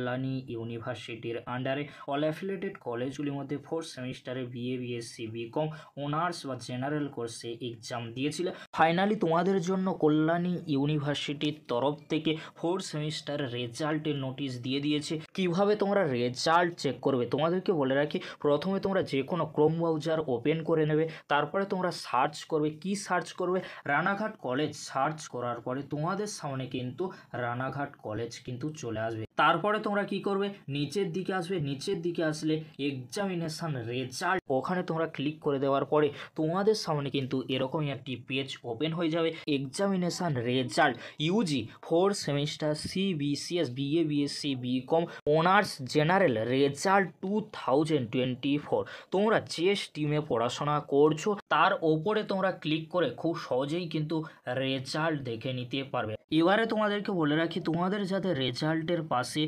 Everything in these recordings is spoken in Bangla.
কল্যাণী ইউনিভার্সিটির আন্ডারে অল অ্যাফিলিয়েটেড কলেজগুলির মধ্যে ফোর্থ সেমিস্টারে বিএ বিএসসি বিকম অনার্স বা জেনারেল কোর্সে এক্সাম দিয়েছিলে। ফাইনালি তোমাদের জন্য কল্যাণী ইউনিভার্সিটির তরফ থেকে ফোর্থ সেমিস্টার রেজাল্টের নোটিশ দিয়ে দিয়েছে। কিভাবে তোমরা রেজাল্ট চেক করবে তোমাদেরকে বলে রাখি, প্রথমে তোমরা যে কোনো ক্রোম ব্রাউজার ওপেন করে নেবে, তারপরে তোমরা সার্চ করবে। কি সার্চ করবে? রানাঘাট কলেজ সার্চ করার পরে তোমাদের সামনে কিন্তু রানাঘাট কলেজ কিন্তু চলে আসবে। তারপরে তোমরা কি করবে? নিচের দিকে আসবে, নিচের দিকে আসলে এক্সামিনেশান রেজাল্ট, ওখানে তোমরা ক্লিক করে দেওয়ার পরে তোমাদের সামনে কিন্তু এরকমই একটি পেজ ওপেন হয়ে যাবে। Examination result UG fourth semester CBCS BA BSc BCom honours general result 2024। তোমরা যে স্ট্রিমে পড়াশোনা করছো তার ওপরে তোমরা ক্লিক করে খুব সহজেই কিন্তু রেজাল্ট দেখে নিতে পারবে। এবারে তোমাদেরকে বলে রাখি, তোমাদের যাদের রেজাল্টের পাশে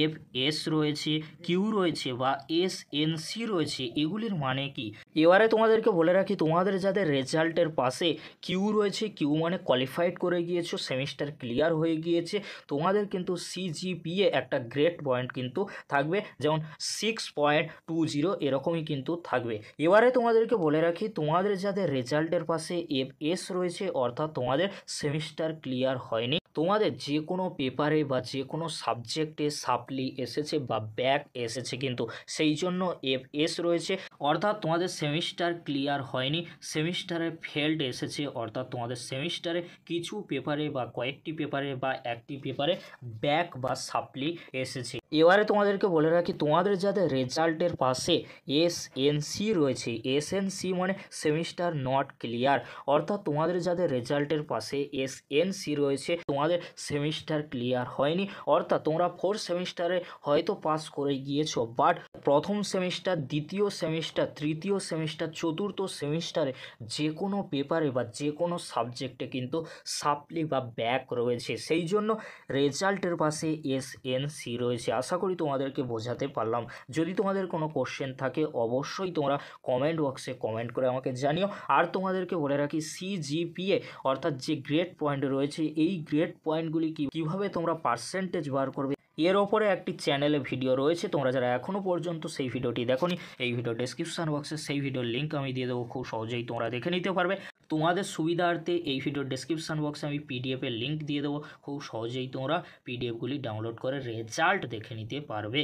এফএস রয়েছে, কিউ রয়েছে বা এসএনসি রয়েছে, এগুলির মানে কি? এবারে তোমাদেরকে বলে রাখি, তোমাদের যাদের রেজাল্টের পাশে কিউ রয়েছে, কিউ মানে কোয়ালিফাইড করে গিয়েছো, সেমিস্টার ক্লিয়ার হয়ে গিয়েছে, তোমাদের কিন্তু সিজিপিএ একটা গ্রেড পয়েন্ট কিন্তু থাকবে, যেমন 6.20 এরকমই কিন্তু থাকবে। এবারে তোমাদেরকে বলে রাখি, তোমাদের যাদের রেজাল্টের পাশে এফএস রয়েছে, অর্থাৎ তোমাদের সেমিস্টার ক্লিয়ার হয়নি, তোমাদের যে কোনো পেপারে বা যে কোনো সাবজেক্টে সাপ্লি এসেছে বা ব্যাক এসেছে, কিন্তু সেই জন্য এফএস রয়েছে, অর্থাৎ তোমাদের সেমিস্টার ক্লিয়ার হয়নি, সেমিস্টারে ফেল্ড এসেছে, অর্থাৎ তোমাদের সেমিস্টারে কিছু পেপারে বা কয়েকটি পেপারে বা একটি পেপারে ব্যাক বা সাপ্লি এসেছে। এবারে তোমাদেরকে বলে রাখি, তোমাদের যাদের রেজাল্টের পাশে এসএনসি রয়েছে, এসএনসি মানে সেমিস্টার নট ক্লিয়ার, অর্থাৎ তোমাদের যাদের রেজাল্টের পাশে এসএনসি রয়েছে, তোমাদের সেমিস্টার ক্লিয়ার হয়নি, অর্থাৎ তোমরা ফোর্থ সেমিস্টারে হয়তো পাস করে গিয়েছো, বাট প্রথম সেমিস্টার, দ্বিতীয় সেমিস্টার, তৃতীয় সেমিস্টার, চতুর্থ সেমিস্টারে যে কোনো পেপারে বা যে কোনো সাবজেক্টে কিন্তু সাপ্লি বা ব্যাক রয়েছে, সেই জন্য রেজাল্টের পাশে এসএনসি রয়েছে। আশা করি তোমাদেরকে বোঝাতে পারলাম। যদি তোমাদের কোনো কোশ্চেন থাকে অবশ্যই তোমরা কমেন্ট বক্সে কমেন্ট করে আমাকে জানিও। আর তোমাদেরকে বলে রাখি, সিজিপিএ অর্থাৎ যে গ্রেড পয়েন্ট রয়েছে, এই গ্রেড পয়েন্টগুলি কীভাবে তোমরা পার্সেন্টেজ বার করবে, এর ওপরে একটি চ্যানেলে ভিডিও রয়েছে। তোমরা যারা এখনও পর্যন্ত সেই ভিডিওটি দেখোনি, এই ভিডিও ডেসক্রিপশন বক্সে সেই ভিডিওর লিঙ্ক আমি দিয়ে দেবো, খুব সহজেই তোমরা দেখে নিতে পারবে। তোমাদের সুবিধার্থে এই ভিডিওর ডেসক্রিপশন বক্সে আমি পিডিএফের লিঙ্ক দিয়ে দেবো, খুব সহজেই তোমরা পিডিএফগুলি ডাউনলোড করে রেজাল্ট দেখে নিতে পারবে।